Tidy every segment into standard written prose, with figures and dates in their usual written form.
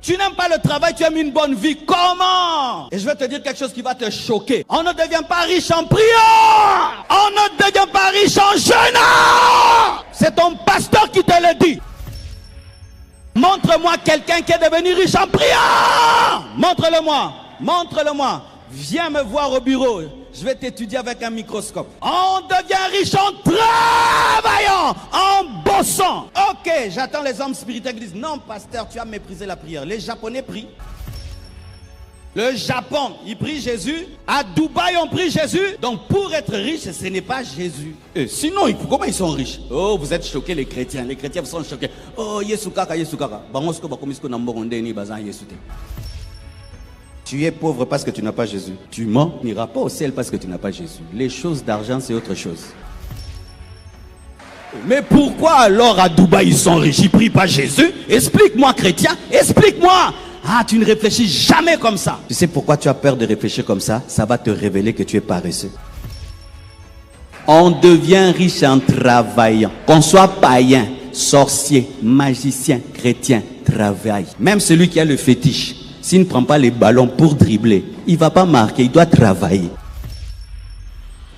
Tu n'aimes pas le travail, tu aimes une bonne vie. Comment? Et je vais te dire quelque chose qui va te choquer. On ne devient pas riche en priant. On ne devient pas riche en jeûnant. C'est ton pasteur qui te le dit. Montre-moi quelqu'un qui est devenu riche en priant. Montre-le-moi. Montre-le-moi. Viens me voir au bureau. Je vais t'étudier avec un microscope. On devient riche en travaillant, en bossant. Ok, j'attends les hommes spirituels qui disent, non pasteur, tu as méprisé la prière. Les Japonais prient. Le Japon, ils prient Jésus. À Dubaï, on prie Jésus. Donc pour être riche, ce n'est pas Jésus. Sinon, comment ils sont riches? Oh, vous êtes choqués les chrétiens. Les chrétiens vous sont choqués. Oh, Yesukaka, Yesukaka. Tu es pauvre parce que tu n'as pas Jésus. Tu mens, tu n'iras pas au ciel parce que tu n'as pas Jésus. Les choses d'argent, c'est autre chose. Mais pourquoi alors à Dubaï, ils sont riches? Ils ne prient pas Jésus? Explique-moi, chrétien. Explique-moi. Ah, tu ne réfléchis jamais comme ça. Tu sais pourquoi tu as peur de réfléchir comme ça? Ça va te révéler que tu es paresseux. On devient riche en travaillant. Qu'on soit païen, sorcier, magicien, chrétien, travaille. Même celui qui a le fétiche, s'il ne prend pas les ballons pour dribbler, il ne va pas marquer, il doit travailler.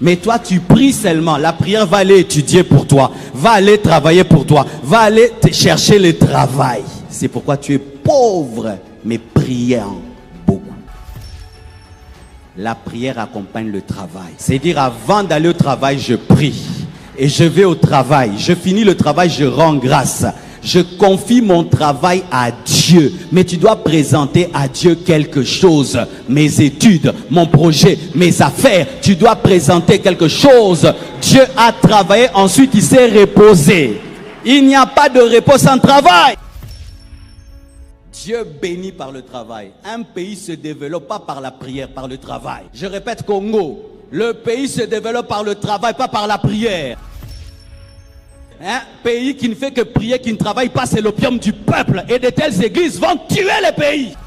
Mais toi, tu pries seulement. La prière va aller étudier pour toi, va aller travailler pour toi, va aller te chercher le travail. C'est pourquoi tu es pauvre, mais priant beaucoup. La prière accompagne le travail. C'est-à-dire, avant d'aller au travail, je prie. Et je vais au travail. Je finis le travail, je rends grâce. Je confie mon travail à Dieu. Mais tu dois présenter à Dieu quelque chose. Mes études, mon projet, mes affaires. Tu dois présenter quelque chose. Dieu a travaillé, ensuite il s'est reposé. Il n'y a pas de repos sans travail. Dieu bénit par le travail. Un pays se développe pas par la prière, par le travail. Je répète, Congo, le pays se développe par le travail, pas par la prière. Un pays qui ne fait que prier, qui ne travaille pas, c'est l'opium du peuple. Et de telles églises vont tuer les pays.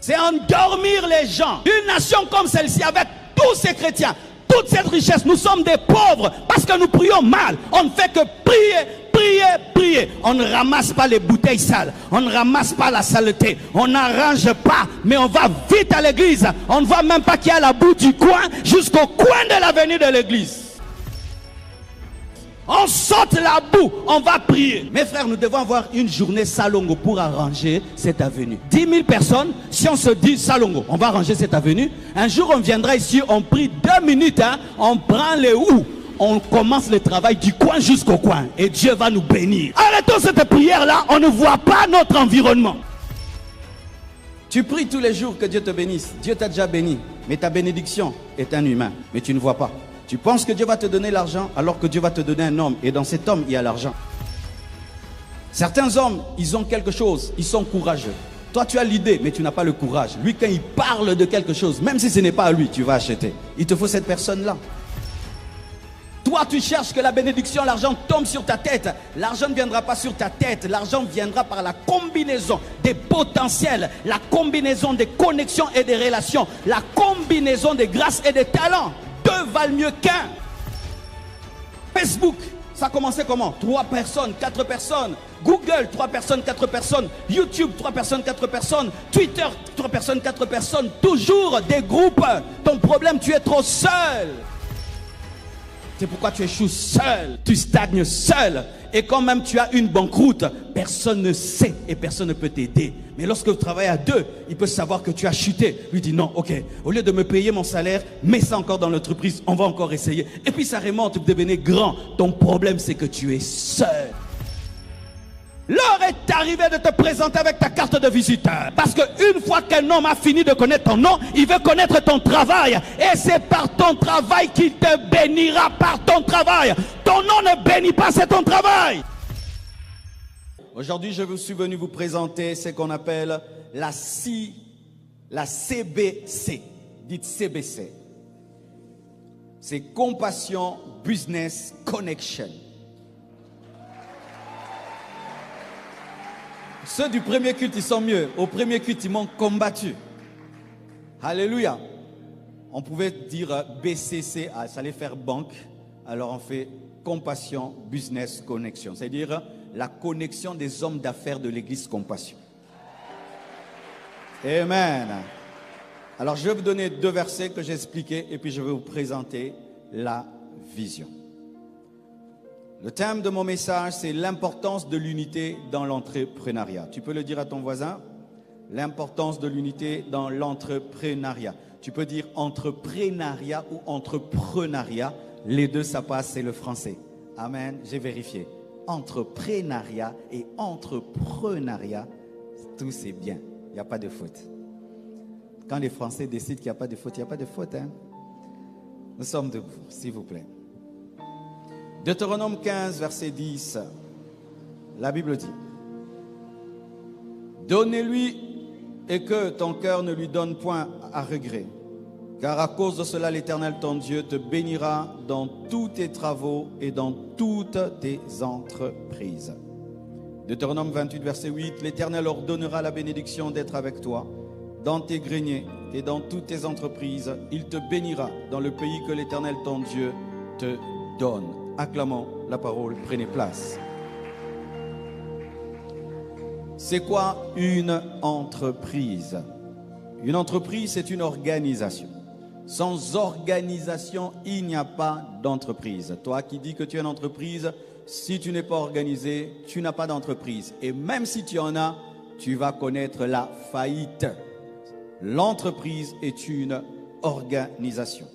C'est endormir les gens. Une nation comme celle-ci, avec tous ces chrétiens, toute cette richesse, nous sommes des pauvres parce que nous prions mal. On ne fait que prier, prier, prier. On ne ramasse pas les bouteilles sales. On ne ramasse pas la saleté. On n'arrange pas, mais on va vite à l'église. On ne voit même pas qu'il y a la boue du coin jusqu'au coin de l'avenue de l'église. On saute la boue, on va prier. Mes frères, nous devons avoir une journée Salongo pour arranger cette avenue. 10 000 personnes, si on se dit Salongo, on va arranger cette avenue. Un jour, on viendra ici, on prie 2 minutes, on prend les houes. On commence le travail du coin jusqu'au coin. Et Dieu va nous bénir. Arrêtons cette prière-là, on ne voit pas notre environnement. Tu pries tous les jours que Dieu te bénisse. Dieu t'a déjà béni. Mais ta bénédiction est un humain. Mais tu ne vois pas. Tu penses que Dieu va te donner l'argent alors que Dieu va te donner un homme. Et dans cet homme, il y a l'argent. Certains hommes, ils ont quelque chose. Ils sont courageux. Toi, tu as l'idée, mais tu n'as pas le courage. Lui, quand il parle de quelque chose, même si ce n'est pas à lui, tu vas acheter. Il te faut cette personne-là. Toi, tu cherches que la bénédiction, l'argent tombe sur ta tête. L'argent ne viendra pas sur ta tête. L'argent viendra par la combinaison des potentiels, la combinaison des connexions et des relations, la combinaison des grâces et des talents. 2 valent mieux qu'un. Facebook, ça a commencé comment? 3 personnes, 4 personnes. Google, 3 personnes, 4 personnes. YouTube, 3 personnes, 4 personnes. Twitter, 3 personnes, 4 personnes. Toujours des groupes. Ton problème, tu es trop seul. C'est pourquoi tu échoues seul. Tu stagnes seul. Et quand même tu as une banqueroute, personne ne sait et personne ne peut t'aider. Mais lorsque vous travaillez à 2, il peut savoir que tu as chuté. Lui dit non, ok, au lieu de me payer mon salaire, mets ça encore dans l'entreprise, on va encore essayer. Et puis ça remonte, vous devenez grand. Ton problème, c'est que tu es seul. L'heure est arrivée de te présenter avec ta carte de visiteur. Parce qu'une fois qu'un homme a fini de connaître ton nom, il veut connaître ton travail. Et c'est par ton travail qu'il te bénira, par ton travail. Ton nom ne bénit pas, c'est ton travail. Aujourd'hui, je suis venu vous présenter ce qu'on appelle la CBC. Dites CBC. C'est Compassion Business Connection. Ceux du premier culte, ils sont mieux. Au premier culte, ils m'ont combattu. Alléluia. On pouvait dire BCC, ça allait faire banque. Alors on fait Compassion Business Connection. C'est-à-dire la connexion des hommes d'affaires de l'église Compassion. Amen. Alors je vais vous donner 2 versets que j'ai expliqués et puis je vais vous présenter la vision. Le thème de mon message, c'est l'importance de l'unité dans l'entrepreneuriat. Tu peux le dire à ton voisin? L'importance de l'unité dans l'entrepreneuriat. Tu peux dire entrepreneuriat ou entrepreneuriat. Les deux, ça passe, c'est le français. Amen, j'ai vérifié. Entrepreneuriat et entrepreneuriat, tout c'est bien. Il n'y a pas de faute. Quand les Français décident qu'il n'y a pas de faute, il n'y a pas de faute. Hein? Nous sommes debout, s'il vous plaît. Deutéronome 15, verset 10. La Bible dit: donnez-lui et que ton cœur ne lui donne point à regret. Car à cause de cela, l'Éternel, ton Dieu, te bénira dans tous tes travaux et dans toutes tes entreprises. Deutéronome 28, verset 8. L'Éternel ordonnera la bénédiction d'être avec toi dans tes greniers et dans toutes tes entreprises. Il te bénira dans le pays que l'Éternel, ton Dieu, te donne. Acclamons la parole, prenez place. C'est quoi une entreprise? Une entreprise, c'est une organisation. Sans organisation, il n'y a pas d'entreprise. Toi qui dis que tu es une entreprise, si tu n'es pas organisé, tu n'as pas d'entreprise. Et même si tu en as, tu vas connaître la faillite. L'entreprise est une organisation.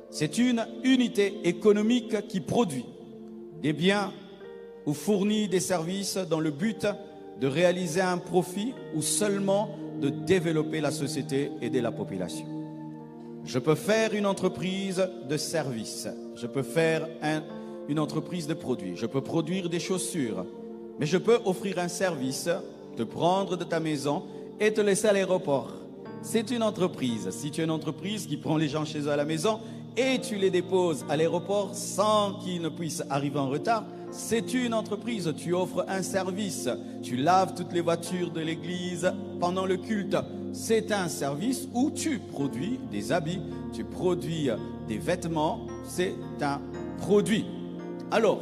C'est une unité économique qui produit des biens ou fournit des services dans le but de réaliser un profit ou seulement de développer la société et aider la population. Je peux faire une entreprise de services, je peux faire une entreprise de produits, je peux produire des chaussures, mais je peux offrir un service, te prendre de ta maison et te laisser à l'aéroport. C'est une entreprise. Si tu es une entreprise qui prend les gens chez eux à la maison et tu les déposes à l'aéroport sans qu'ils ne puissent arriver en retard, c'est une entreprise. Tu offres un service, tu laves toutes les voitures de l'église pendant le culte. C'est un service où tu produis des habits, tu produis des vêtements, c'est un produit. Alors,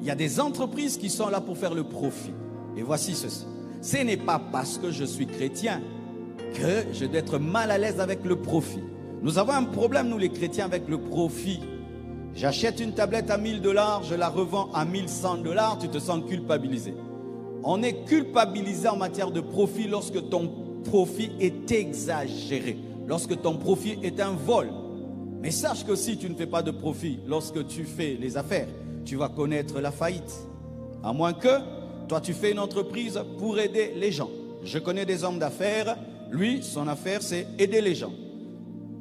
il y a des entreprises qui sont là pour faire le profit. Et voici ceci. Ce n'est pas parce que je suis chrétien que je dois être mal à l'aise avec le profit. Nous avons un problème, nous les chrétiens, avec le profit. J'achète une tablette à 1000 $, je la revends à 1100 $, tu te sens culpabilisé. On est culpabilisé en matière de profit lorsque ton profit est exagéré, lorsque ton profit est un vol. Mais sache que si tu ne fais pas de profit, lorsque tu fais les affaires, tu vas connaître la faillite. À moins que toi tu fais une entreprise pour aider les gens. Je connais des hommes d'affaires, lui son affaire c'est aider les gens.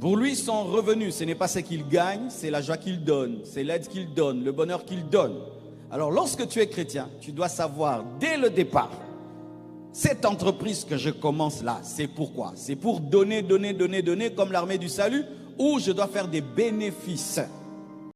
Pour lui, son revenu, ce n'est pas ce qu'il gagne, c'est la joie qu'il donne, c'est l'aide qu'il donne, le bonheur qu'il donne. Alors, lorsque tu es chrétien, tu dois savoir dès le départ, cette entreprise que je commence là, c'est pourquoi? C'est pour donner, donner, donner, donner comme l'armée du salut, ou je dois faire des bénéfices.